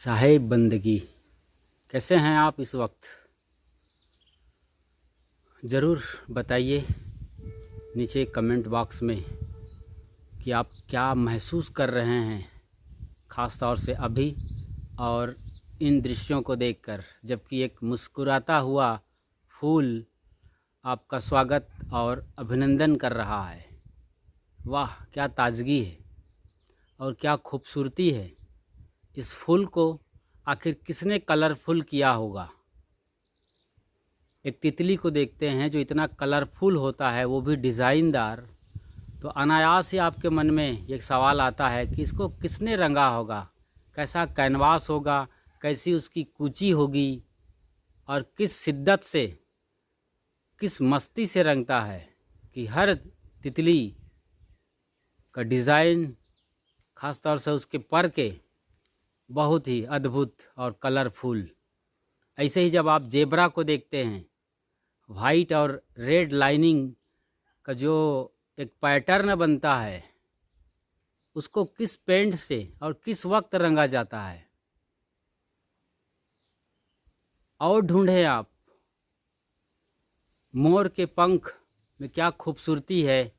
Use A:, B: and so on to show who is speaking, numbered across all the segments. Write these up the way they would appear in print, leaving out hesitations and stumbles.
A: साहेब बंदगी, कैसे हैं आप इस वक्त? ज़रूर बताइए नीचे कमेंट बॉक्स में कि आप क्या महसूस कर रहे हैं, ख़ास तौर से अभी और इन दृश्यों को देखकर, जबकि एक मुस्कुराता हुआ फूल आपका स्वागत और अभिनंदन कर रहा है। वाह, क्या ताजगी है और क्या खूबसूरती है। इस फूल को आखिर किसने कलरफुल किया होगा? एक तितली को देखते हैं जो इतना कलरफुल होता है, वो भी डिज़ाइनदार, तो अनायास ही आपके मन में एक सवाल आता है कि इसको किसने रंगा होगा, कैसा कैनवास होगा, कैसी उसकी कूची होगी और किस शिद्दत से, किस मस्ती से रंगता है कि हर तितली का डिज़ाइन, ख़ास तौर से उसके पर के, बहुत ही अद्भुत और कलरफुल। ऐसे ही जब आप जेब्रा को देखते हैं, वाइट और रेड लाइनिंग का जो एक पैटर्न बनता है, उसको किस पेंट से और किस वक्त रंगा जाता है। और ढूंढें आप, मोर के पंख में क्या खूबसूरती है,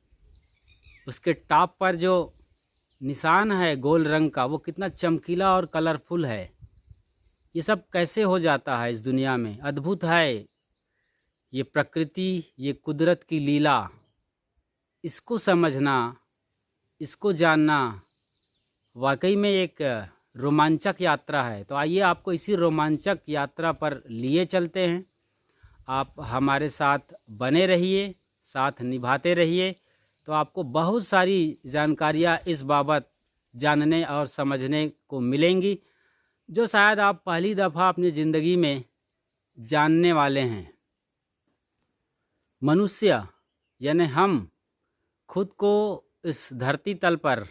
A: उसके टॉप पर जो निशान है गोल रंग का, वो कितना चमकीला और कलरफुल है। ये सब कैसे हो जाता है इस दुनिया में? अद्भुत है ये प्रकृति, ये कुदरत की लीला। इसको समझना, इसको जानना वाकई में एक रोमांचक यात्रा है। तो आइए आपको इसी रोमांचक यात्रा पर लिए चलते हैं। आप हमारे साथ बने रहिए, साथ निभाते रहिए, तो आपको बहुत सारी जानकारियाँ इस बाबत जानने और समझने को मिलेंगी, जो शायद आप पहली दफ़ा अपनी ज़िंदगी में जानने वाले हैं। मनुष्य यानी हम खुद को इस धरती तल पर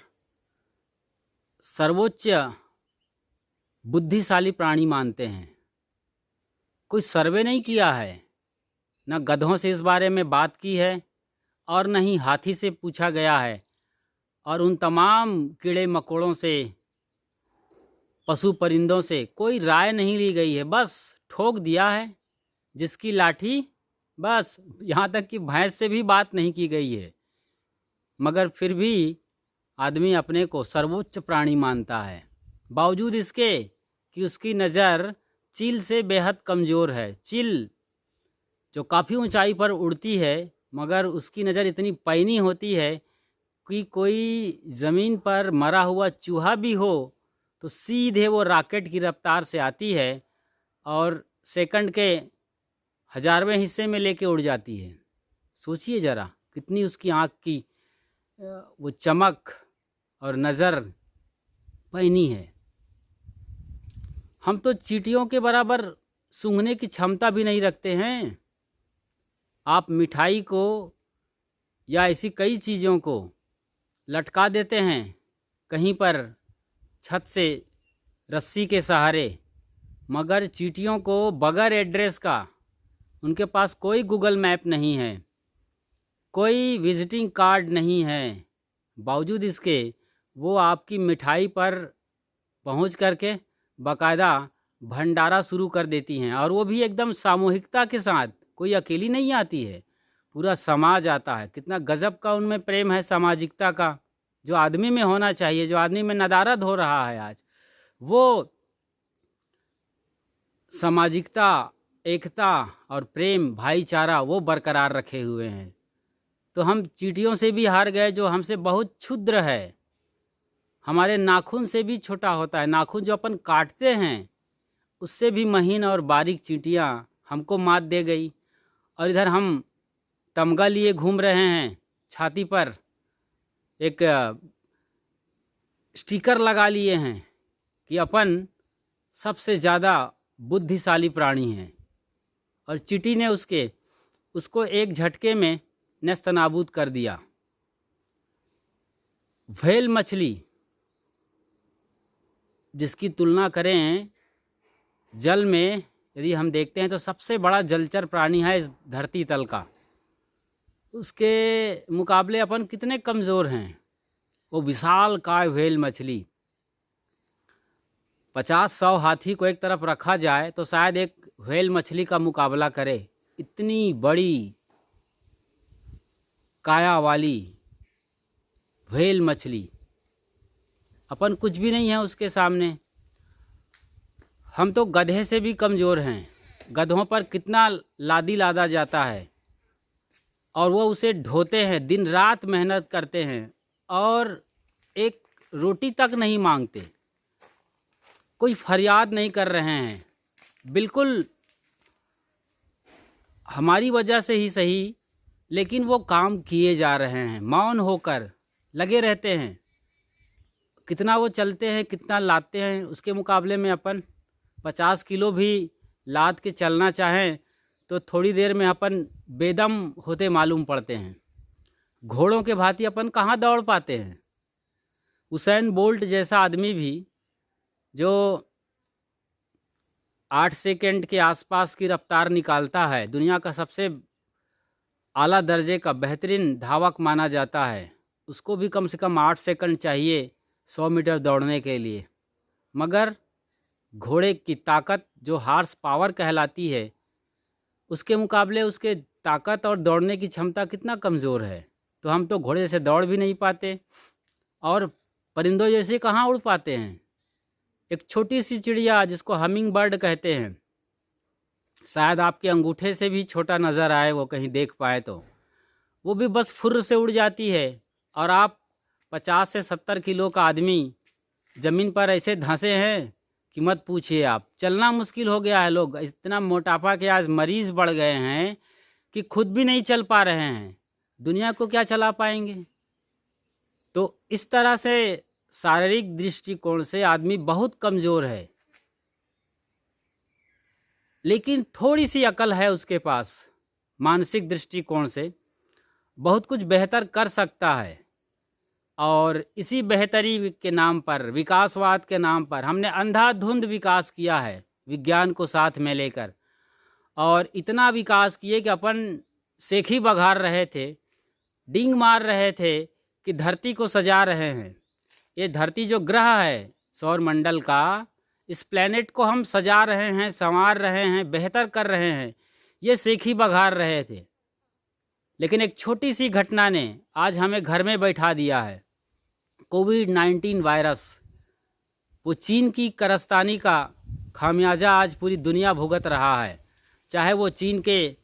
A: सर्वोच्च बुद्धिशाली प्राणी मानते हैं। कोई सर्वे नहीं किया है, न गधों से इस बारे में बात की है और न ही हाथी से पूछा गया है, और उन तमाम कीड़े मकोड़ों से, पशु परिंदों से कोई राय नहीं ली गई है। बस ठोक दिया है जिसकी लाठी, बस। यहाँ तक कि भैंस से भी बात नहीं की गई है, मगर फिर भी आदमी अपने को सर्वोच्च प्राणी मानता है, बावजूद इसके कि उसकी नज़र चील से बेहद कमज़ोर है। चील जो काफ़ी ऊंचाई पर उड़ती है, मगर उसकी नज़र इतनी पैनी होती है कि कोई ज़मीन पर मरा हुआ चूहा भी हो तो सीधे वो रॉकेट की रफ्तार से आती है और सेकंड के 1000वें हिस्से में लेके उड़ जाती है। सोचिए ज़रा, कितनी उसकी आँख की वो चमक और नज़र पैनी है। हम तो चींटियों के बराबर सूंघने की क्षमता भी नहीं रखते हैं। आप मिठाई को या ऐसी कई चीज़ों को लटका देते हैं कहीं पर छत से रस्सी के सहारे, मगर चींटियों को बगैर एड्रेस का, उनके पास कोई गूगल मैप नहीं है, कोई विजिटिंग कार्ड नहीं है, बावजूद इसके वो आपकी मिठाई पर पहुंच करके बाकायदा भंडारा शुरू कर देती हैं, और वो भी एकदम सामूहिकता के साथ। कोई अकेली नहीं आती है, पूरा समाज आता है। कितना गजब का उनमें प्रेम है सामाजिकता का, जो आदमी में होना चाहिए, जो आदमी में नदारद हो रहा है आज। वो सामाजिकता, एकता और प्रेम, भाईचारा वो बरकरार रखे हुए हैं। तो हम चींटियों से भी हार गए, जो हमसे बहुत क्षुद्र है, हमारे नाखून से भी छोटा होता है। नाखून जो अपन काटते हैं उससे भी महीन और बारीक चींटियाँ हमको मात दे गई। और इधर हम तमगा लिए घूम रहे हैं, छाती पर एक स्टिकर लगा लिए हैं कि अपन सबसे ज़्यादा बुद्धिशाली प्राणी हैं, और चींटी ने उसको एक झटके में नेस्तनाबूद कर दिया। व्हेल मछली, जिसकी तुलना करें जल में, यदि हम देखते हैं तो सबसे बड़ा जलचर प्राणी है इस धरती तल का, उसके मुकाबले अपन कितने कमज़ोर हैं। वो विशाल काय व्हेल मछली 50-100 हाथी को एक तरफ रखा जाए तो शायद एक व्हेल मछली का मुकाबला करे। इतनी बड़ी काया वाली व्हेल मछली, अपन कुछ भी नहीं है उसके सामने। हम तो गधे से भी कमज़ोर हैं। गधों पर कितना लादी लादा जाता है और वो उसे ढोते हैं, दिन रात मेहनत करते हैं और एक रोटी तक नहीं मांगते, कोई फरियाद नहीं कर रहे हैं। बिल्कुल हमारी वजह से ही सही, लेकिन वो काम किए जा रहे हैं, मौन होकर लगे रहते हैं। कितना वो चलते हैं, कितना लादते हैं, उसके मुकाबले में अपन 50 किलो भी लाद के चलना चाहें तो थोड़ी देर में अपन बेदम होते मालूम पड़ते हैं। घोड़ों के भांति अपन कहाँ दौड़ पाते हैं। उसैन बोल्ट जैसा आदमी भी जो 8 सेकंड के आसपास की रफ्तार निकालता है, दुनिया का सबसे आला दर्जे का बेहतरीन धावक माना जाता है, उसको भी कम से कम 8 सेकंड चाहिए 100 मीटर दौड़ने के लिए। मगर घोड़े की ताकत जो हार्स पावर कहलाती है, उसके मुकाबले उसके ताकत और दौड़ने की क्षमता कितना कमज़ोर है। तो हम तो घोड़े जैसे दौड़ भी नहीं पाते और परिंदों जैसे कहाँ उड़ पाते हैं। एक छोटी सी चिड़िया जिसको हमिंग बर्ड कहते हैं, शायद आपके अंगूठे से भी छोटा नज़र आए, वो कहीं देख पाए तो वो भी बस फुर्र से उड़ जाती है। और आप 50 से 70 किलो का आदमी ज़मीन पर ऐसे धंसे हैं कि मत पूछिए। आप चलना मुश्किल हो गया है। लोग इतना मोटापा के आज मरीज़ बढ़ गए हैं कि खुद भी नहीं चल पा रहे हैं, दुनिया को क्या चला पाएंगे। तो इस तरह से शारीरिक दृष्टिकोण से आदमी बहुत कमज़ोर है, लेकिन थोड़ी सी अकल है उसके पास। मानसिक दृष्टिकोण से बहुत कुछ बेहतर कर सकता है। और इसी बेहतरी के नाम पर, विकासवाद के नाम पर हमने अंधाधुंध विकास किया है विज्ञान को साथ में लेकर। और इतना विकास किए कि अपन सेखी बघार रहे थे, डींग मार रहे थे कि धरती को सजा रहे हैं। ये धरती जो ग्रह है सौरमंडल का, इस प्लेनेट को हम सजा रहे हैं, संवार रहे हैं, बेहतर कर रहे हैं, ये सेखी बघार रहे थे। लेकिन एक छोटी सी घटना ने आज हमें घर में बैठा दिया है। कोविड-19 वायरस, वो चीन की कारस्तानी का खामियाजा आज पूरी दुनिया भुगत रहा है। चाहे वो चीन के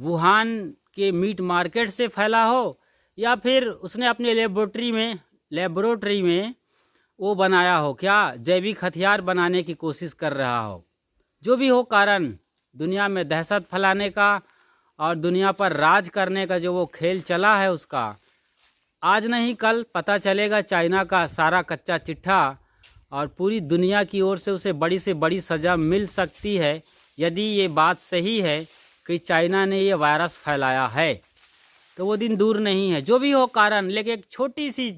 A: वुहान के मीट मार्केट से फैला हो या फिर उसने अपने लेबोरेटरी में वो बनाया हो, क्या जैविक हथियार बनाने की कोशिश कर रहा हो। जो भी हो कारण, दुनिया में दहशत फैलाने का और दुनिया पर राज करने का जो वो खेल चला है, उसका आज नहीं कल पता चलेगा चाइना का सारा कच्चा चिट्ठा, और पूरी दुनिया की ओर से उसे बड़ी से बड़ी सज़ा मिल सकती है यदि ये बात सही है कि चाइना ने ये वायरस फैलाया है। तो वो दिन दूर नहीं है। जो भी हो कारण, लेकिन एक छोटी सी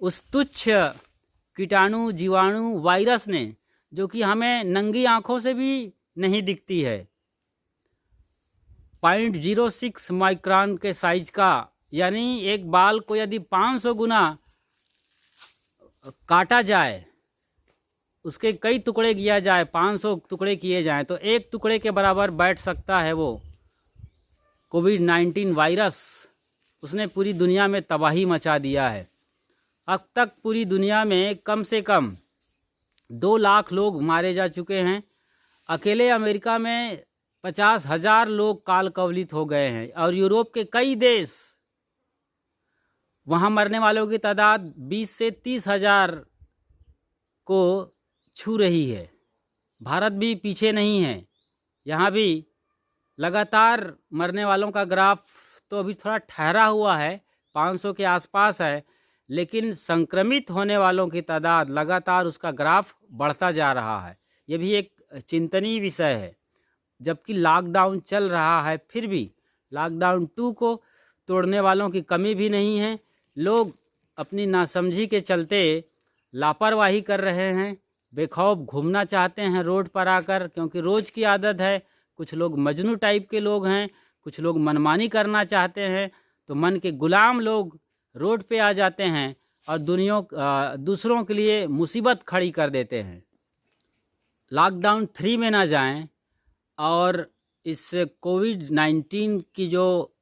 A: उस तुच्छ कीटाणु जीवाणु वायरस ने, जो कि हमें नंगी आँखों से भी नहीं दिखती है, 0.06 माइक्रोन के साइज का, यानी एक बाल को यदि 500 गुना काटा जाए, उसके कई टुकड़े किया जाए, 500 टुकड़े किए जाएं, तो एक टुकड़े के बराबर बैठ सकता है वो कोविड-19 वायरस। उसने पूरी दुनिया में तबाही मचा दिया है। अब तक पूरी दुनिया में कम से कम 2 लाख लोग मारे जा चुके हैं। अकेले अमेरिका में 50,000 लोग काल कवलित हो गए हैं और यूरोप के कई देश, वहाँ मरने वालों की तादाद 20 से 30,000 को छू रही है। भारत भी पीछे नहीं है, यहाँ भी लगातार मरने वालों का ग्राफ तो अभी थोड़ा ठहरा हुआ है, 500 के आसपास है, लेकिन संक्रमित होने वालों की तादाद लगातार, उसका ग्राफ बढ़ता जा रहा है। ये भी एक चिंतनीय विषय है। जबकि लॉकडाउन चल रहा है, फिर भी लॉकडाउन 2 को तोड़ने वालों की कमी भी नहीं है। लोग अपनी नासमझी के चलते लापरवाही कर रहे हैं, बेखौफ घूमना चाहते हैं रोड पर आकर, क्योंकि रोज़ की आदत है। कुछ लोग मजनू टाइप के लोग हैं, कुछ लोग मनमानी करना चाहते हैं, तो मन के गुलाम लोग रोड पे आ जाते हैं और दूसरों के लिए मुसीबत खड़ी कर देते हैं। लॉकडाउन 3 में ना जाएं और इस कोविड-19 की जो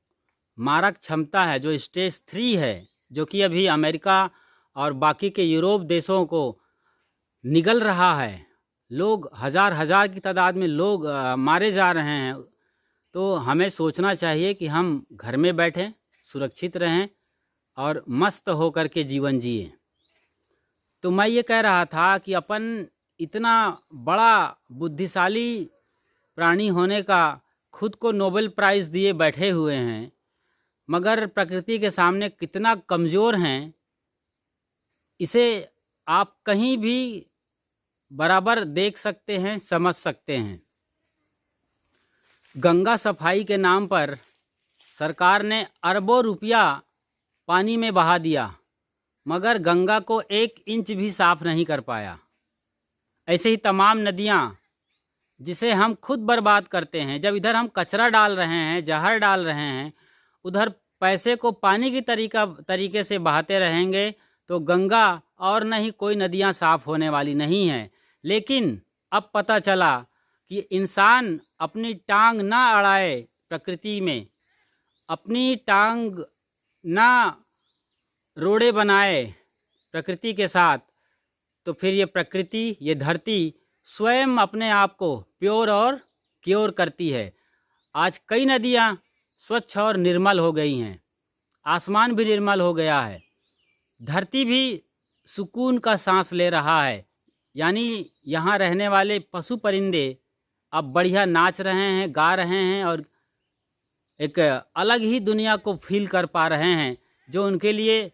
A: मारक क्षमता है, जो स्टेज 3 है, जो कि अभी अमेरिका और बाकी के यूरोप देशों को निगल रहा है, लोग हज़ार-हज़ार की तादाद में लोग मारे जा रहे हैं, तो हमें सोचना चाहिए कि हम घर में बैठें, सुरक्षित रहें और मस्त होकर के जीवन जिएं। तो मैं ये कह रहा था कि अपन इतना बड़ा बुद्धिशाली प्राणी होने का खुद को नोबेल प्राइज़ दिए बैठे हुए हैं, मगर प्रकृति के सामने कितना कमज़ोर हैं, इसे आप कहीं भी बराबर देख सकते हैं, समझ सकते हैं। गंगा सफाई के नाम पर सरकार ने अरबों रुपया पानी में बहा दिया, मगर गंगा को 1 इंच भी साफ नहीं कर पाया। ऐसे ही तमाम नदियाँ जिसे हम खुद बर्बाद करते हैं, जब इधर हम कचरा डाल रहे हैं, जहर डाल रहे हैं, उधर पैसे को पानी की तरीके से बहाते रहेंगे तो गंगा और न ही कोई नदियाँ साफ होने वाली नहीं हैं। लेकिन अब पता चला कि इंसान अपनी टांग ना अड़ाए प्रकृति में, अपनी टांग ना रोड़े बनाए प्रकृति के साथ, तो फिर ये प्रकृति, ये धरती स्वयं अपने आप को प्योर और क्योर करती है। आज कई नदियाँ स्वच्छ और निर्मल हो गई हैं, आसमान भी निर्मल हो गया है, धरती भी सुकून का सांस ले रहा है। यानी यहाँ रहने वाले पशु परिंदे अब बढ़िया नाच रहे हैं, गा रहे हैं और एक अलग ही दुनिया को फील कर पा रहे हैं, जो उनके लिए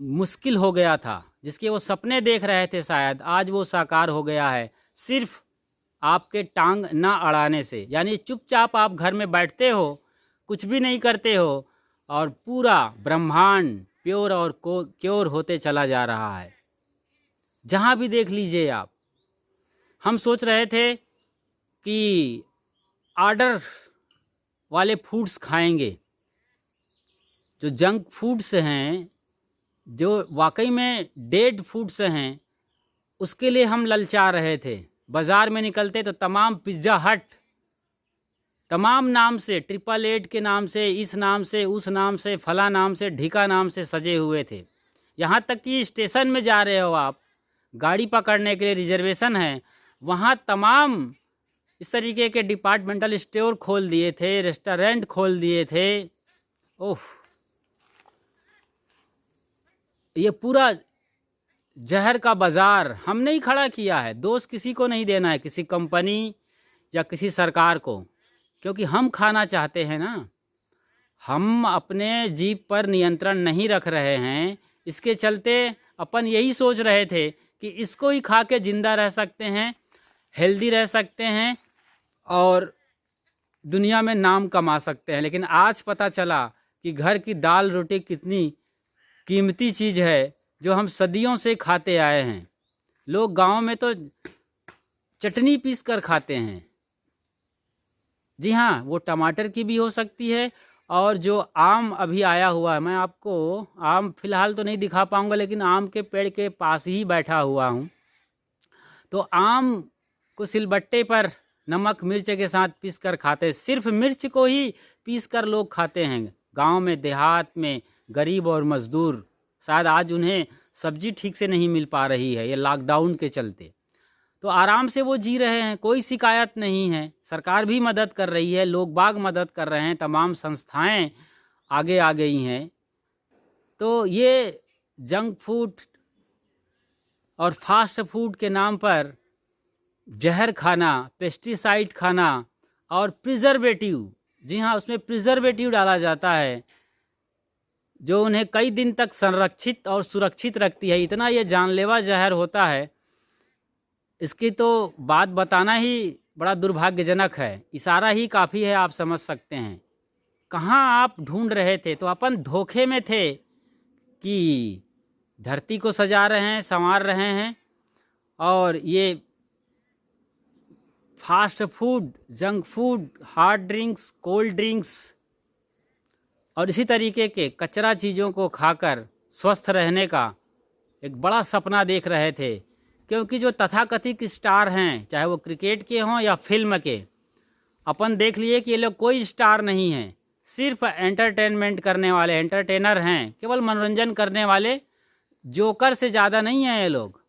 A: मुश्किल हो गया था, जिसके वो सपने देख रहे थे, शायद आज वो साकार हो गया है, सिर्फ आपके टांग ना अड़ाने से। यानी चुपचाप आप घर में बैठते हो, कुछ भी नहीं करते हो और पूरा ब्रह्मांड प्योर और क्योर होते चला जा रहा है। जहाँ भी देख लीजिए आप। हम सोच रहे थे कि ऑर्डर वाले फूड्स खाएंगे, जो जंक फूड्स हैं, जो वाकई में डेड फूड्स हैं, उसके लिए हम ललचा रहे थे। बाज़ार में निकलते तो तमाम पिज़्ज़ा हट, तमाम नाम से, 888 के नाम से, इस नाम से, उस नाम से, फला नाम से, ढिका नाम से सजे हुए थे। यहाँ तक कि स्टेशन में जा रहे हो आप, गाड़ी पकड़ने के लिए रिजर्वेशन है, वहाँ तमाम इस तरीके के डिपार्टमेंटल स्टोर खोल दिए थे, रेस्टोरेंट खोल दिए थे। ओह, ये पूरा जहर का बाज़ार हमने ही खड़ा किया है। दोष किसी को नहीं देना है, किसी कंपनी या किसी सरकार को, क्योंकि हम खाना चाहते हैं ना। हम अपने जीभ पर नियंत्रण नहीं रख रहे हैं, इसके चलते अपन यही सोच रहे थे कि इसको ही खा के ज़िंदा रह सकते हैं, हेल्दी रह सकते हैं और दुनिया में नाम कमा सकते हैं। लेकिन आज पता चला कि घर की दाल रोटी कितनी कीमती चीज़ है, जो हम सदियों से खाते आए हैं। लोग गांव में तो चटनी पीस कर खाते हैं। जी हाँ, वो टमाटर की भी हो सकती है, और जो आम अभी आया हुआ है, मैं आपको आम फ़िलहाल तो नहीं दिखा पाऊँगा, लेकिन आम के पेड़ के पास ही बैठा हुआ हूँ। तो आम को सिलबट्टे पर नमक मिर्च के साथ पीस कर खाते, सिर्फ मिर्च को ही पीस कर लोग खाते हैं। गांव में, देहात में गरीब और मज़दूर, शायद आज उन्हें सब्जी ठीक से नहीं मिल पा रही है, ये लॉकडाउन के चलते। तो आराम से वो जी रहे हैं, कोई शिकायत नहीं है। सरकार भी मदद कर रही है, लोग बाग मदद कर रहे हैं, तमाम संस्थाएं आगे आ गई हैं। तो ये जंक फूड और फास्ट फूड के नाम पर जहर खाना, पेस्टिसाइड खाना और प्रिजर्वेटिव, जी हाँ, उसमें प्रिजर्वेटिव डाला जाता है, जो उन्हें कई दिन तक संरक्षित और सुरक्षित रखती है। इतना ये जानलेवा जहर होता है, इसकी तो बात बताना ही बड़ा दुर्भाग्यजनक है। इशारा ही काफ़ी है, आप समझ सकते हैं। कहाँ आप ढूंढ रहे थे? तो अपन धोखे में थे कि धरती को सजा रहे हैं, संवार रहे हैं, और ये fast food, junk food, hard drinks, cold drinks और इसी तरीके के कचरा चीज़ों को खाकर स्वस्थ रहने का एक बड़ा सपना देख रहे थे। क्योंकि जो तथाकथित स्टार हैं, चाहे वो क्रिकेट के हों या फिल्म के, अपन देख लिए कि ये लोग कोई स्टार नहीं हैं, सिर्फ एंटरटेनमेंट करने वाले एंटरटेनर हैं, केवल मनोरंजन करने वाले। जोकर से ज़्यादा नहीं हैं ये लोग।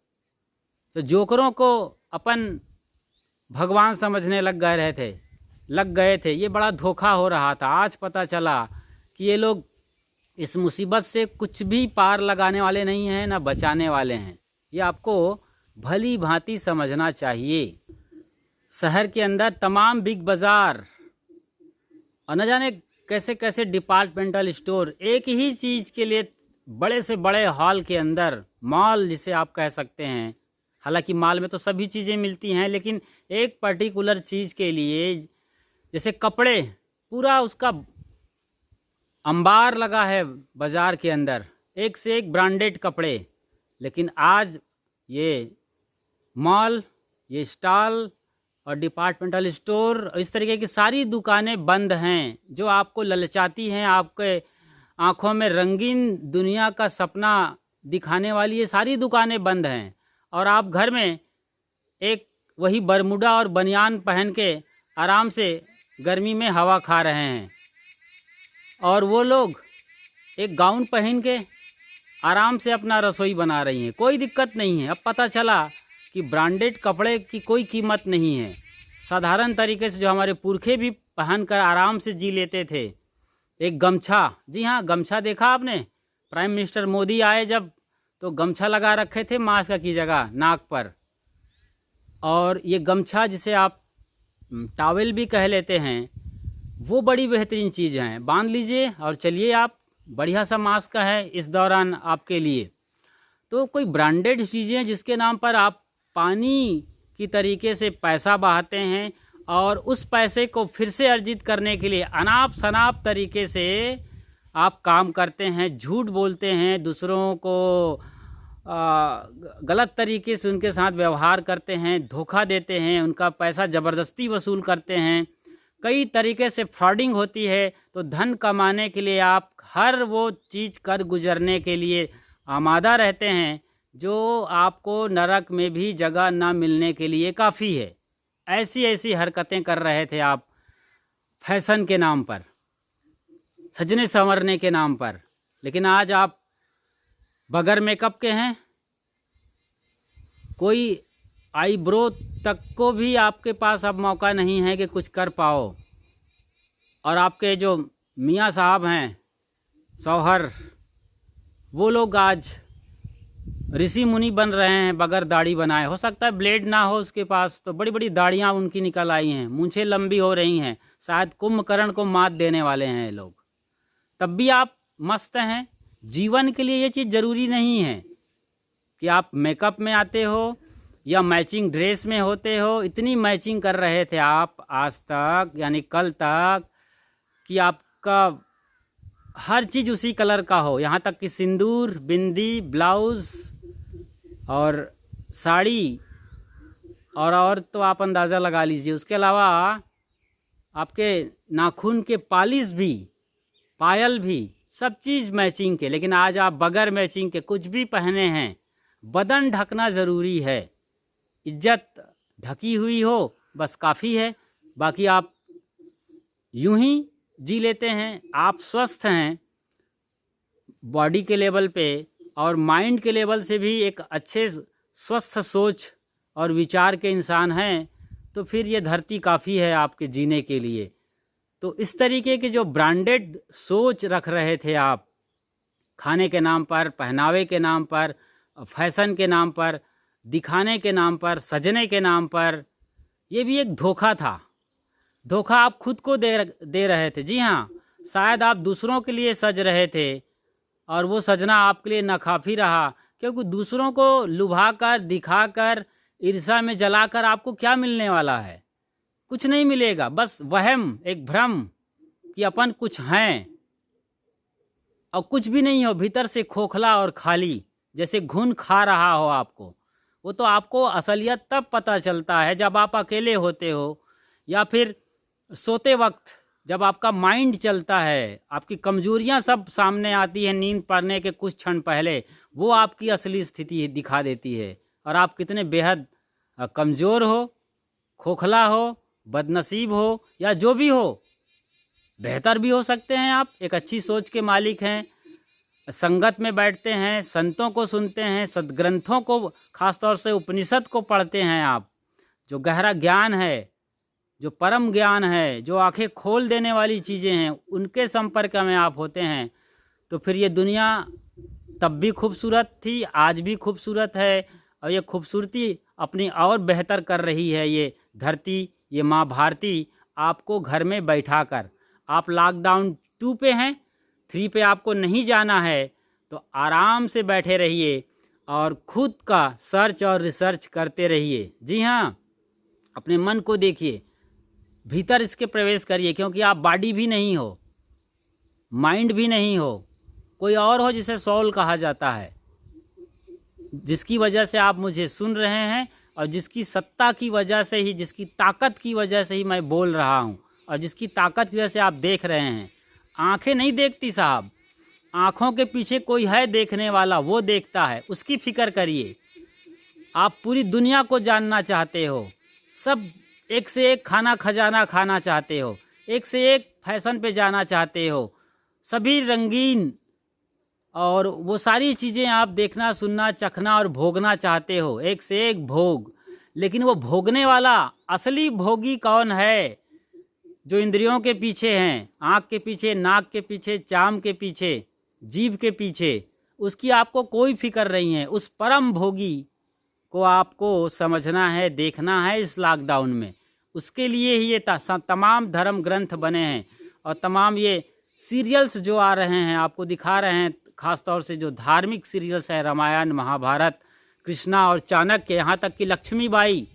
A: तो जोकरों को अपन भगवान समझने लग गए थे। ये बड़ा धोखा हो रहा था। आज पता चला कि ये लोग इस मुसीबत से कुछ भी पार लगाने वाले नहीं हैं, ना बचाने वाले हैं। ये आपको भली भांति समझना चाहिए। शहर के अंदर तमाम बिग बाज़ार और न जाने कैसे कैसे डिपार्टमेंटल स्टोर, एक ही चीज़ के लिए बड़े से बड़े हॉल के अंदर, मॉल जिसे आप कह सकते हैं। हालांकि मॉल में तो सभी चीज़ें मिलती हैं, लेकिन एक पर्टिकुलर चीज़ के लिए, जैसे कपड़े, पूरा उसका अंबार लगा है बाज़ार के अंदर, एक से एक ब्रांडेड कपड़े। लेकिन आज ये मॉल, ये स्टॉल और डिपार्टमेंटल स्टोर, इस तरीके की सारी दुकानें बंद हैं जो आपको ललचाती हैं, आपके आँखों में रंगीन दुनिया का सपना दिखाने वाली ये सारी दुकानें बंद हैं। और आप घर में एक वही बरमूडा और बनियान पहन के आराम से गर्मी में हवा खा रहे हैं, और वो लोग एक गाउन पहन के आराम से अपना रसोई बना रही हैं। कोई दिक्कत नहीं है। अब पता चला कि ब्रांडेड कपड़े की कोई कीमत नहीं है। साधारण तरीके से जो हमारे पुरखे भी पहनकर आराम से जी लेते थे, एक गमछा, जी हाँ गमछा देखा आपने? प्राइम मिनिस्टर मोदी आए जब, तो गमछा लगा रखे थे मास्क की जगह नाक पर। और ये गमछा जिसे आप टॉवेल भी कह लेते हैं, वो बड़ी बेहतरीन चीज़ है। बांध लीजिए और चलिए आप, बढ़िया सा मास्क है इस दौरान आपके लिए। तो कोई ब्रांडेड चीज़ें जिसके नाम पर आप पानी की तरीके से पैसा बहाते हैं, और उस पैसे को फिर से अर्जित करने के लिए अनाप शनाप तरीके से आप काम करते हैं, झूठ बोलते हैं, दूसरों को गलत तरीके से उनके साथ व्यवहार करते हैं, धोखा देते हैं, उनका पैसा ज़बरदस्ती वसूल करते हैं, कई तरीके से फ्रॉडिंग होती है। तो धन कमाने के लिए आप हर वो चीज़ कर गुजरने के लिए आमादा रहते हैं जो आपको नरक में भी जगह ना मिलने के लिए काफ़ी है। ऐसी ऐसी हरकतें कर रहे थे आप फैशन के नाम पर, सजने संवरने के नाम पर। लेकिन आज आप बगैर मेकअप के हैं, कोई आईब्रो तक को भी आपके पास अब मौका नहीं है कि कुछ कर पाओ। और आपके जो मियाँ साहब हैं, शौहर, वो लोग आज ऋषि मुनि बन रहे हैं बगैर दाढ़ी बनाए। हो सकता है ब्लेड ना हो उसके पास, तो बड़ी बड़ी दाढ़ियाँ उनकी निकल आई हैं, मूंछें लंबी हो रही हैं, शायद कुंभकर्ण को मात देने वाले हैं ये लोग। तब भी आप मस्त हैं। जीवन के लिए ये चीज़ ज़रूरी नहीं है कि आप मेकअप में आते हो या मैचिंग ड्रेस में होते हो। इतनी मैचिंग कर रहे थे आप आज तक, यानी कल तक, कि आपका हर चीज़ उसी कलर का हो, यहाँ तक कि सिंदूर, बिंदी, ब्लाउज़ और साड़ी, और तो आप अंदाज़ा लगा लीजिए। उसके अलावा आपके नाखून के पालिश भी, पायल भी, सब चीज़ मैचिंग के। लेकिन आज आप बगैर मैचिंग के कुछ भी पहने हैं। बदन ढकना ज़रूरी है, इज्जत ढकी हुई हो बस काफ़ी है। बाकी आप यूं ही जी लेते हैं। आप स्वस्थ हैं बॉडी के लेवल पे, और माइंड के लेवल से भी एक अच्छे स्वस्थ सोच और विचार के इंसान हैं, तो फिर ये धरती काफ़ी है आपके जीने के लिए। तो इस तरीके के जो ब्रांडेड सोच रख रहे थे आप, खाने के नाम पर, पहनावे के नाम पर, फैशन के नाम पर, दिखाने के नाम पर, सजने के नाम पर, ये भी एक धोखा था। धोखा आप खुद को दे रहे थे। जी हाँ, शायद आप दूसरों के लिए सज रहे थे और वो सजना आपके लिए नाकाफ़ी रहा, क्योंकि दूसरों को लुभाकर, दिखाकर, ईर्ष्या में जलाकर आपको क्या मिलने वाला है? कुछ नहीं मिलेगा। बस वहम, एक भ्रम कि अपन कुछ हैं और कुछ भी नहीं हो, भीतर से खोखला और खाली, जैसे घुन खा रहा हो आपको। वो तो आपको असलियत तब पता चलता है जब आप अकेले होते हो, या फिर सोते वक्त जब आपका माइंड चलता है, आपकी कमजोरियां सब सामने आती हैं नींद पड़ने के कुछ क्षण पहले, वो आपकी असली स्थिति दिखा देती है। और आप कितने बेहद कमज़ोर हो, खोखला हो, बदनसीब हो या जो भी हो, बेहतर भी हो सकते हैं आप। एक अच्छी सोच के मालिक हैं, संगत में बैठते हैं, संतों को सुनते हैं, सद्ग्रंथों को, खासतौर से उपनिषद को पढ़ते हैं आप। जो गहरा ज्ञान है, जो परम ज्ञान है, जो आंखें खोल देने वाली चीज़ें हैं, उनके संपर्क में आप होते हैं, तो फिर ये दुनिया तब भी खूबसूरत थी, आज भी खूबसूरत है, और ये खूबसूरती अपनी और बेहतर कर रही है ये धरती, ये माँ भारती, आपको घर में बैठा कर। आप लॉकडाउन 2 पे हैं, 3 पे आपको नहीं जाना है, तो आराम से बैठे रहिए और खुद का सर्च और रिसर्च करते रहिए। जी हाँ, अपने मन को देखिए, भीतर इसके प्रवेश करिए, क्योंकि आप बॉडी भी नहीं हो, माइंड भी नहीं हो, कोई और हो जिसे सोल कहा जाता है, जिसकी वजह से आप मुझे सुन रहे हैं और जिसकी सत्ता की वजह से ही, जिसकी ताकत की वजह से ही मैं बोल रहा हूँ, और जिसकी ताकत की वजह से आप देख रहे हैं। आंखें नहीं देखती साहब, आँखों के पीछे कोई है देखने वाला, वो देखता है, उसकी फिक्र करिए। आप पूरी दुनिया को जानना चाहते हो, सब एक से एक खाना खजाना खाना चाहते हो, एक से एक फैशन पे जाना चाहते हो, सभी रंगीन और वो सारी चीज़ें आप देखना, सुनना, चखना और भोगना चाहते हो, एक से एक भोग। लेकिन वो भोगने वाला असली भोगी कौन है? जो इंद्रियों के पीछे हैं, आँख के पीछे, नाक के पीछे, चाम के पीछे, जीभ के पीछे, उसकी आपको कोई फिक्र नहीं है। उस परम भोगी को आपको समझना है, देखना है इस लॉकडाउन में। उसके लिए ही ये तमाम धर्म ग्रंथ बने हैं, और तमाम ये सीरियल्स जो आ रहे हैं आपको दिखा रहे हैं, ख़ास तौर से जो धार्मिक सीरियल्स है, रामायण, महाभारत, कृष्णा और चाणक्य, यहाँ तक कि लक्ष्मीबाई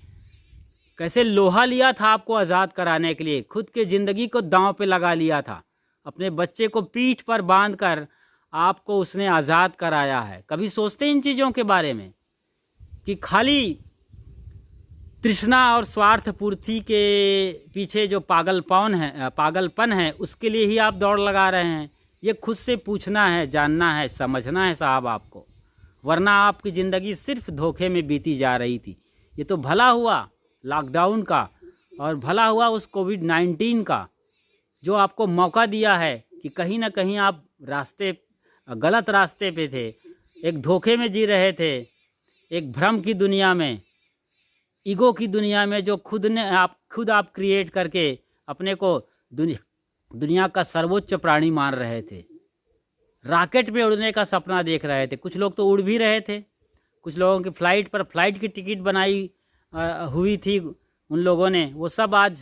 A: कैसे लोहा लिया था आपको आज़ाद कराने के लिए, खुद के ज़िंदगी को दांव पे लगा लिया था, अपने बच्चे को पीठ पर बांधकर आपको उसने आज़ाद कराया है। कभी सोचते हैं इन चीज़ों के बारे में कि खाली तृष्णा और स्वार्थ पूर्ति के पीछे जो पागलपन है, उसके लिए ही आप दौड़ लगा रहे हैं? ये खुद से पूछना है, जानना है, समझना है साहब आपको, वरना आपकी ज़िंदगी सिर्फ धोखे में बीती जा रही थी। ये तो भला हुआ लॉकडाउन का, और भला हुआ उस कोविड-19 का, जो आपको मौका दिया है कि कहीं ना कहीं आप गलत रास्ते पे थे, एक धोखे में जी रहे थे, एक भ्रम की दुनिया में, ईगो की दुनिया में, जो खुद आप क्रिएट करके अपने को दुनिया का सर्वोच्च प्राणी मान रहे थे। रॉकेट पे उड़ने का सपना देख रहे थे, कुछ लोग तो उड़ भी रहे थे, कुछ लोगों की फ्लाइट की टिकट बनाई हुई थी उन लोगों ने, वो सब आज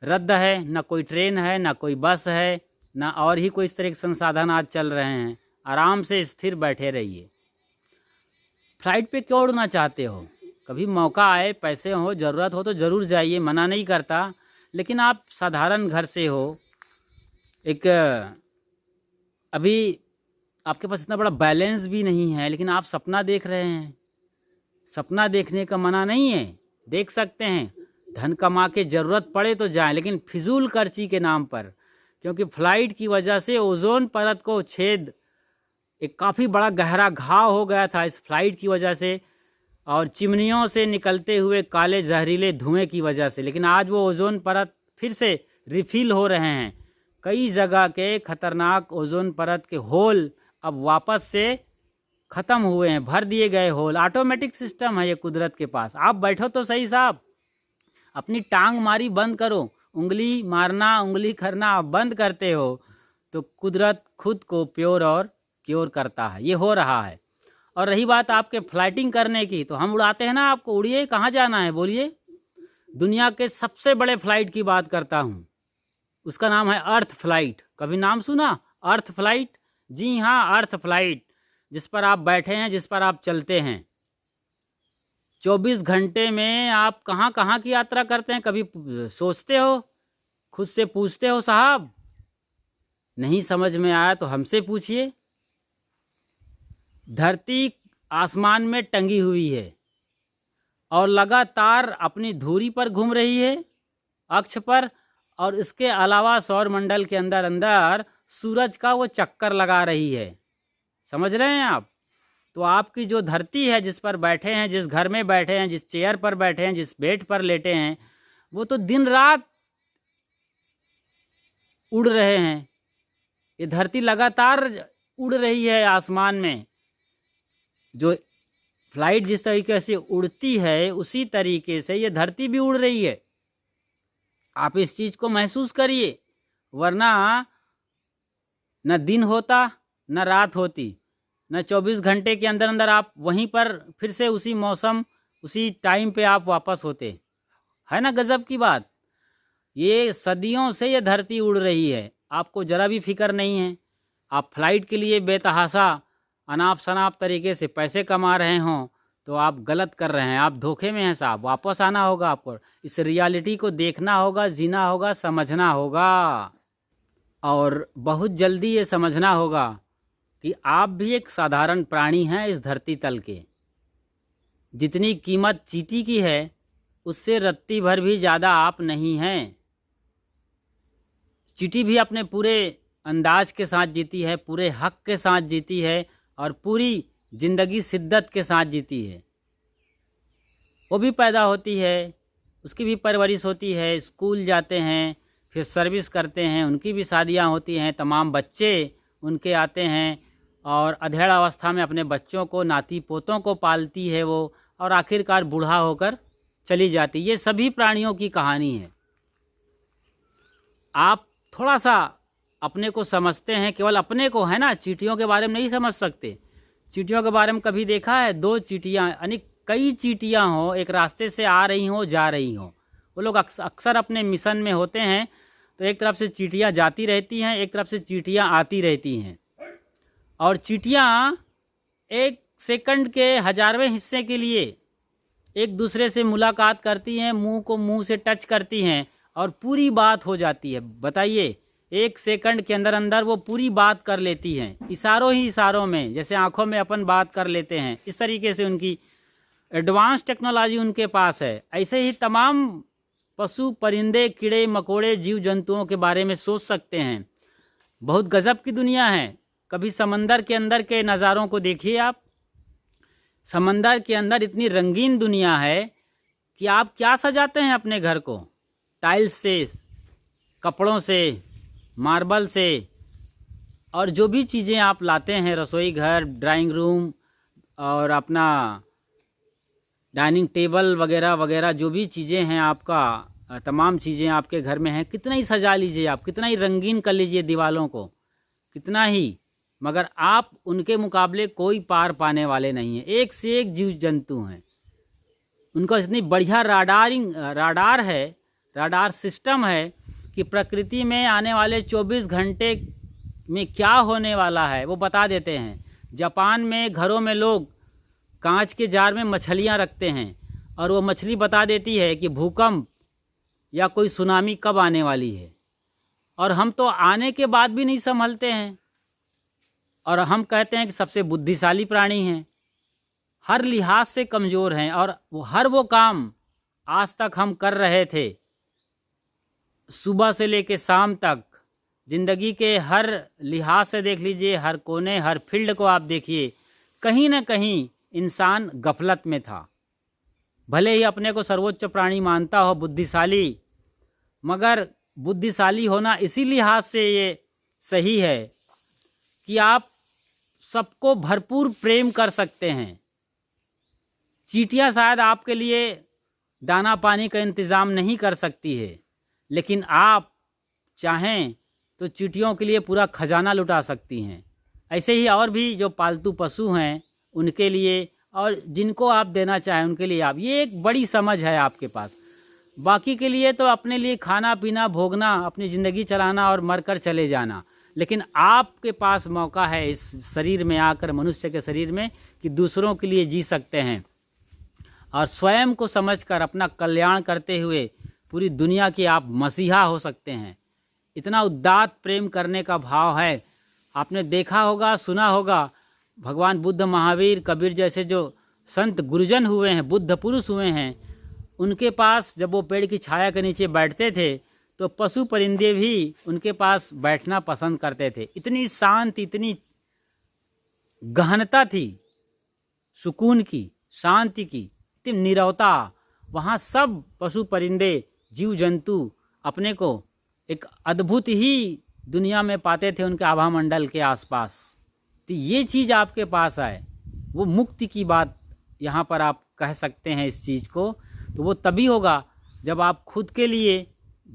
A: रद्द है। ना कोई ट्रेन है, ना कोई बस है, ना और ही कोई इस तरह के संसाधन आज चल रहे हैं। आराम से स्थिर बैठे रहिए। फ्लाइट पे क्यों उड़ना चाहते हो? कभी मौका आए, पैसे हो, ज़रूरत हो तो ज़रूर जाइए, मना नहीं करता, लेकिन आप साधारण घर से हो, एक अभी आपके पास इतना बड़ा बैलेंस भी नहीं है, लेकिन आप सपना देख रहे हैं। सपना देखने का मना नहीं है, देख सकते हैं, धन कमा के ज़रूरत पड़े तो जाएं, लेकिन फिजूल खर्ची के नाम पर, क्योंकि फ्लाइट की वजह से ओजोन परत को छेद, एक काफ़ी बड़ा गहरा घाव हो गया था इस फ्लाइट की वजह से, और चिमनियों से निकलते हुए काले जहरीले धुएं की वजह से। लेकिन आज वो ओजोन परत फिर से रिफिल हो रहे हैं। कई जगह के खतरनाक ओजोन परत के होल अब वापस से ख़त्म हुए हैं, भर दिए गए होल। ऑटोमेटिक सिस्टम है ये कुदरत के पास। आप बैठो तो सही साहब, अपनी टांग मारी बंद करो, उंगली मारना, उंगली करना आप बंद करते हो, तो कुदरत खुद को प्योर और क्योर करता है। ये हो रहा है। और रही बात आपके फ्लाइटिंग करने की, तो हम उड़ाते हैं ना आपको, उड़िए, कहाँ जाना है बोलिए। दुनिया के सबसे बड़े फ्लाइट की बात करता हूँ, उसका नाम है अर्थ फ्लाइट। कभी नाम सुना अर्थ फ्लाइट? जी हाँ, अर्थ फ्लाइट, जिस पर आप बैठे हैं, जिस पर आप चलते हैं। 24 घंटे में आप कहाँ कहाँ की यात्रा करते हैं, कभी सोचते हो, खुद से पूछते हो साहब? नहीं समझ में आया तो हमसे पूछिए। धरती आसमान में टंगी हुई है और लगातार अपनी धुरी पर घूम रही है, अक्ष पर, और इसके अलावा सौर मंडल के अंदर अंदर सूरज का वो चक्कर लगा रही है। समझ रहे हैं आप? तो आपकी जो धरती है, जिस पर बैठे हैं, जिस घर में बैठे हैं, जिस चेयर पर बैठे हैं, जिस बेड पर लेटे हैं, वो तो दिन रात उड़ रहे हैं। ये धरती लगातार उड़ रही है आसमान में। जो फ्लाइट जिस तरीके से उड़ती है, उसी तरीके से ये धरती भी उड़ रही है। आप इस चीज़ को महसूस करिए, वरना न दिन होता न रात होती, न 24 घंटे के अंदर अंदर आप वहीं पर फिर से उसी मौसम, उसी टाइम पे आप वापस होते। है ना गजब की बात। ये सदियों से ये धरती उड़ रही है, आपको ज़रा भी फिक्र नहीं है। आप फ्लाइट के लिए बेतहाशा अनाप शनाप तरीके से पैसे कमा रहे हों तो आप गलत कर रहे हैं, आप धोखे में हैं साहब। वापस आना होगा आपको, इस रियलिटी को देखना होगा, जीना होगा, समझना होगा। और बहुत जल्दी ये समझना होगा कि आप भी एक साधारण प्राणी हैं इस धरती तल के। जितनी कीमत चींटी की है, उससे रत्ती भर भी ज़्यादा आप नहीं हैं। चींटी भी अपने पूरे अंदाज के साथ जीती है, पूरे हक के साथ जीती है और पूरी ज़िंदगी शिद्दत के साथ जीती है। वो भी पैदा होती है, उसकी भी परवरिश होती है, स्कूल जाते हैं, फिर सर्विस करते हैं, उनकी भी शादियां होती हैं, तमाम बच्चे उनके आते हैं और अधेड़ अवस्था में अपने बच्चों को, नाती पोतों को पालती है वो, और आखिरकार बूढ़ा होकर चली जाती। ये सभी प्राणियों की कहानी है। आप थोड़ा सा अपने को समझते हैं, केवल अपने को, है ना, चींटियों के बारे में नहीं समझ सकते। चींटियों के बारे में कभी देखा है? दो चींटियाँ यानी कई चींटियाँ हों, एक रास्ते से आ रही हों, जा रही हों, वो लोग अक्सर अपने मिशन में होते हैं। तो एक तरफ से चींटियाँ जाती रहती हैं, एक तरफ से चींटियाँ आती रहती हैं, और चींटियाँ एक सेकंड के 1000वें हिस्से के लिए एक दूसरे से मुलाकात करती हैं, मुंह को मुंह से टच करती हैं और पूरी बात हो जाती है। बताइए, एक सेकंड के अंदर अंदर वो पूरी बात कर लेती हैं, इशारों ही इशारों में, जैसे आंखों में अपन बात कर लेते हैं। इस तरीके से उनकी एडवांस टेक्नोलॉजी उनके पास है। ऐसे ही तमाम पशु, परिंदे, कीड़े मकोड़े, जीव जंतुओं के बारे में सोच सकते हैं। बहुत गजब की दुनिया है। कभी समंदर के अंदर के नज़ारों को देखिए आप। समंदर के अंदर इतनी रंगीन दुनिया है कि आप क्या सजाते हैं अपने घर को? टाइल्स से, कपड़ों से, मार्बल से, और जो भी चीज़ें आप लाते हैं, रसोई घर, ड्राइंग रूम और अपना डाइनिंग टेबल वगैरह वगैरह, जो भी चीज़ें हैं आपका, तमाम चीज़ें आपके घर में हैं, कितना ही सजा लीजिए आप, कितना ही रंगीन कर लीजिए दीवारों को, कितना ही, मगर आप उनके मुकाबले कोई पार पाने वाले नहीं हैं। एक से एक जीव जंतु हैं, उनका इतनी बढ़िया राडार सिस्टम है कि प्रकृति में आने वाले 24 घंटे में क्या होने वाला है वो बता देते हैं। जापान में घरों में लोग कांच के जार में मछलियां रखते हैं और वो मछली बता देती है कि भूकंप या कोई सुनामी कब आने वाली है। और हम तो आने के बाद भी नहीं संभलते हैं, और हम कहते हैं कि सबसे बुद्धिशाली प्राणी हैं, हर लिहाज से कमज़ोर हैं, और वो काम आज तक हम कर रहे थे, सुबह से लेकर शाम तक। ज़िंदगी के हर लिहाज से देख लीजिए, हर कोने, हर फील्ड को आप देखिए, कहीं न कहीं इंसान गफलत में था। भले ही अपने को सर्वोच्च प्राणी मानता हो, बुद्धिशाली, मगर बुद्धिशाली होना इसी लिहाज से ये सही है कि आप सबको भरपूर प्रेम कर सकते हैं। चींटियाँ शायद आपके लिए दाना पानी का इंतज़ाम नहीं कर सकती है, लेकिन आप चाहें तो चींटियों के लिए पूरा खजाना लुटा सकती हैं। ऐसे ही और भी जो पालतू पशु हैं उनके लिए, और जिनको आप देना चाहें उनके लिए आप, ये एक बड़ी समझ है आपके पास। बाकी के लिए तो अपने लिए खाना पीना, भोगना, अपनी ज़िंदगी चलाना और मरकर चले जाना। लेकिन आपके पास मौका है इस शरीर में आकर, मनुष्य के शरीर में, कि दूसरों के लिए जी सकते हैं और स्वयं को समझकर अपना कल्याण करते हुए पूरी दुनिया के आप मसीहा हो सकते हैं। इतना उदात्त प्रेम करने का भाव है। आपने देखा होगा, सुना होगा, भगवान बुद्ध, महावीर, कबीर जैसे जो संत गुरुजन हुए हैं, बुद्ध पुरुष हुए हैं, उनके पास जब वो पेड़ की छाया के नीचे बैठते थे तो पशु परिंदे भी उनके पास बैठना पसंद करते थे। इतनी शांति, इतनी गहनता थी सुकून की, शांति की, इतनी नीरवता, वहाँ सब पशु परिंदे, जीव जंतु अपने को एक अद्भुत ही दुनिया में पाते थे उनके आभा मंडल के आसपास। तो ये चीज़ आपके पास आए, वो मुक्ति की बात यहाँ पर आप कह सकते हैं इस चीज़ को। तो वो तभी होगा जब आप खुद के लिए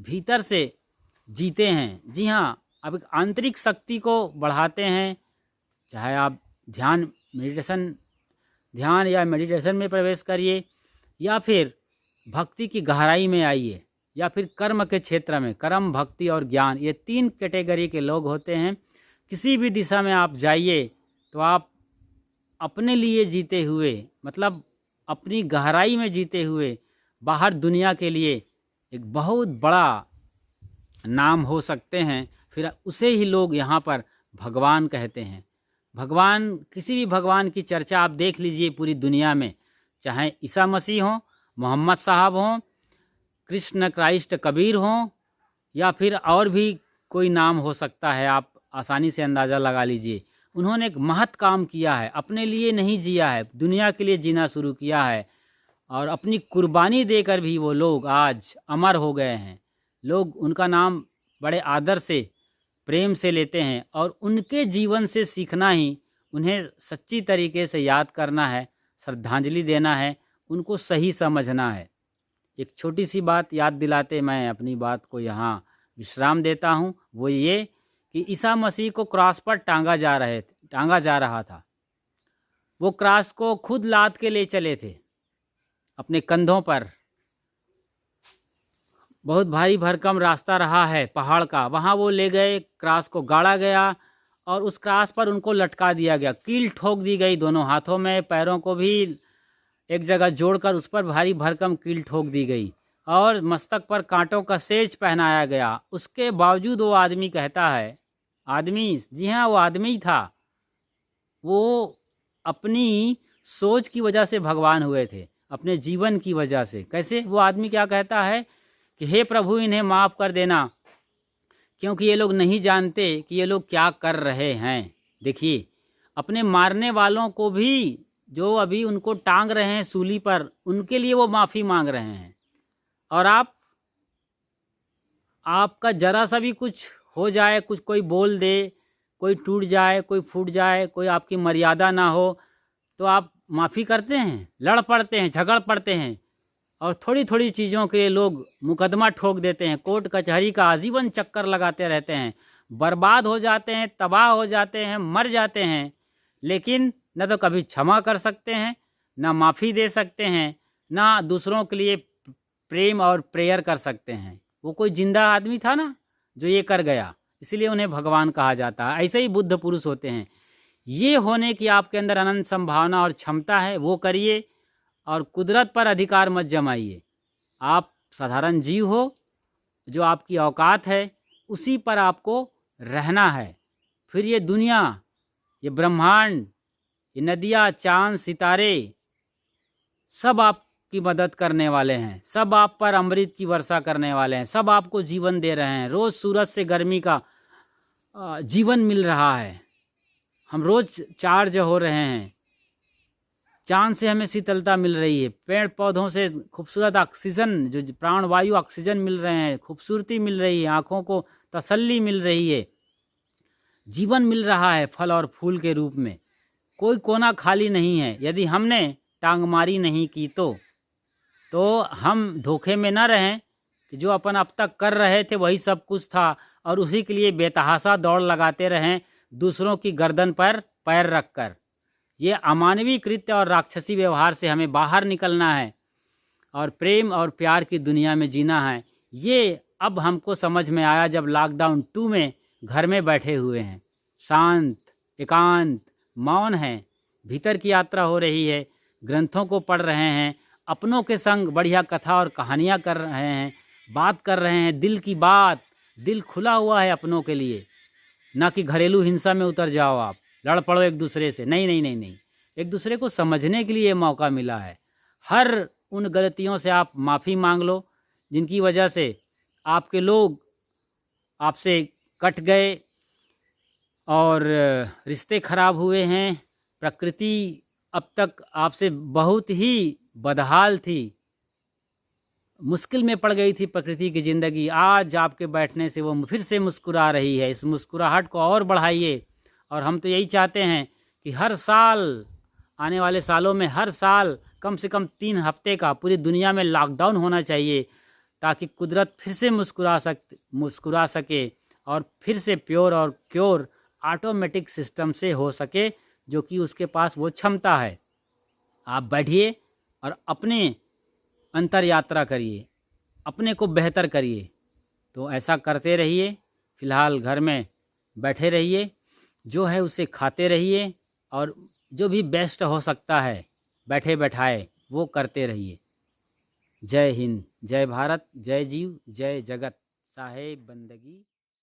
A: भीतर से जीते हैं। जी हाँ, आप एक आंतरिक शक्ति को बढ़ाते हैं, चाहे आप ध्यान या मेडिटेशन में प्रवेश करिए, या फिर भक्ति की गहराई में आइए, या फिर कर्म के क्षेत्र में, कर्म, भक्ति और ज्ञान, ये 3 कैटेगरी के लोग होते हैं। किसी भी दिशा में आप जाइए तो आप अपने लिए जीते हुए, मतलब अपनी गहराई में जीते हुए, बाहर दुनिया के लिए एक बहुत बड़ा नाम हो सकते हैं। फिर उसे ही लोग यहाँ पर भगवान कहते हैं। भगवान, किसी भी भगवान की चर्चा आप देख लीजिए पूरी दुनिया में, चाहे ईसा मसीह हों, मोहम्मद साहब हों, कृष्ण, क्राइस्ट, कबीर हों, या फिर और भी कोई नाम हो सकता है, आप आसानी से अंदाज़ा लगा लीजिए। उन्होंने एक महत् काम किया है, अपने लिए नहीं जिया है, दुनिया के लिए जीना शुरू किया है, और अपनी कुर्बानी देकर भी वो लोग आज अमर हो गए हैं। लोग उनका नाम बड़े आदर से, प्रेम से लेते हैं, और उनके जीवन से सीखना ही, उन्हें सच्ची तरीके से याद करना है, श्रद्धांजलि देना है, उनको सही समझना है। एक छोटी सी बात याद दिलाते मैं अपनी बात को यहाँ विश्राम देता हूँ, वो ये कि ईसा मसीह को क्रॉस पर टांगा जा रहा था। वो क्रॉस को खुद लाद के ले चले थे अपने कंधों पर। बहुत भारी भरकम रास्ता रहा है पहाड़ का, वहाँ वो ले गए, क्रॉस को गाड़ा गया और उस क्रॉस पर उनको लटका दिया गया, कील ठोक दी गई, दोनों हाथों में, पैरों को भी एक जगह जोड़कर उस पर भारी भरकम कील ठोक दी गई, और मस्तक पर कांटों का सेज पहनाया गया। उसके बावजूद वो आदमी कहता है, आदमी, जी हाँ वो आदमी ही था, वो अपनी सोच की वजह से भगवान हुए थे, अपने जीवन की वजह से। कैसे? वो आदमी क्या कहता है कि हे प्रभु, इन्हें माफ़ कर देना, क्योंकि ये लोग नहीं जानते कि ये लोग क्या कर रहे हैं। देखिए, अपने मारने वालों को भी, जो अभी उनको टांग रहे हैं सूली पर, उनके लिए वो माफ़ी मांग रहे हैं, और आपका जरा सा भी कुछ हो जाए, कुछ कोई बोल दे, कोई टूट जाए, कोई फूट जाए, कोई आपकी मर्यादा ना हो, तो आप माफ़ी करते हैं, लड़ पड़ते हैं, झगड़ पड़ते हैं, और थोड़ी थोड़ी चीज़ों के लिए लोग मुकदमा ठोक देते हैं, कोर्ट कचहरी का आजीवन चक्कर लगाते रहते हैं, बर्बाद हो जाते हैं, तबाह हो जाते हैं, मर जाते हैं, लेकिन न तो कभी क्षमा कर सकते हैं, ना माफ़ी दे सकते हैं, ना दूसरों के लिए प्रेम और प्रेयर कर सकते हैं। वो कोई जिंदा आदमी था ना जो ये कर गया, इसलिए उन्हें भगवान कहा जाता है। ऐसे ही बुद्ध पुरुष होते हैं। ये होने की आपके अंदर अनंत संभावना और क्षमता है, वो करिए, और कुदरत पर अधिकार मत जमाइए। आप साधारण जीव हो, जो आपकी औकात है उसी पर आपको रहना है। फिर ये दुनिया, ये ब्रह्मांड, ये नदियाँ, चांद, सितारे, सब आपकी मदद करने वाले हैं, सब आप पर अमृत की वर्षा करने वाले हैं, सब आपको जीवन दे रहे हैं। रोज़ सूरज से गर्मी का जीवन मिल रहा है, हम रोज़ चार्ज हो रहे हैं, चांद से हमें शीतलता मिल रही है, पेड़ पौधों से खूबसूरत ऑक्सीजन, जो प्राणवायु ऑक्सीजन मिल रहे हैं, खूबसूरती मिल रही है, आँखों को तसल्ली मिल रही है, जीवन मिल रहा है फल और फूल के रूप में। कोई कोना खाली नहीं है। यदि हमने टांगमारी नहीं की तो हम धोखे में न रहें कि जो अपन अब तक कर रहे थे वही सब कुछ था, और उसी के लिए बेतहाशा दौड़ लगाते रहें दूसरों की गर्दन पर पैर रखकर। ये अमानवीय कृत्य और राक्षसी व्यवहार से हमें बाहर निकलना है और प्रेम और प्यार की दुनिया में जीना है। ये अब हमको समझ में आया जब लॉकडाउन 2 में घर में बैठे हुए हैं, शांत, एकांत, मौन है, भीतर की यात्रा हो रही है, ग्रंथों को पढ़ रहे हैं, अपनों के संग बढ़िया कथा और कहानियाँ कर रहे हैं, बात कर रहे हैं, दिल की बात, दिल खुला हुआ है अपनों के लिए। ना कि घरेलू हिंसा में उतर जाओ, आप लड़ पड़ो एक दूसरे से। नहीं नहीं नहीं नहीं, एक दूसरे को समझने के लिए मौका मिला है। हर उन गलतियों से आप माफ़ी मांग लो जिनकी वजह से आपके लोग आपसे कट गए और रिश्ते खराब हुए हैं, प्रकृति अब तक आपसे बहुत ही बदहाल थी, मुश्किल में पड़ गई थी प्रकृति की ज़िंदगी, आज आपके बैठने से वो फिर से मुस्कुरा रही है। इस मुस्कुराहट को और बढ़ाइए। और हम तो यही चाहते हैं कि हर साल, आने वाले सालों में हर साल कम से कम 3 हफ्ते का पूरी दुनिया में लॉकडाउन होना चाहिए, ताकि कुदरत फिर से मुस्कुरा सके और फिर से प्योर और क्योर ऑटोमेटिक सिस्टम से हो सके, जो कि उसके पास वो क्षमता है। आप बैठिए और अपने अंतर यात्रा करिए, अपने को बेहतर करिए। तो ऐसा करते रहिए। फ़िलहाल घर में बैठे रहिए, जो है उसे खाते रहिए, और जो भी बेस्ट हो सकता है बैठे बैठाए वो करते रहिए। जय हिंद, जय भारत, जय जीव, जय जगत, साहेब बंदगी।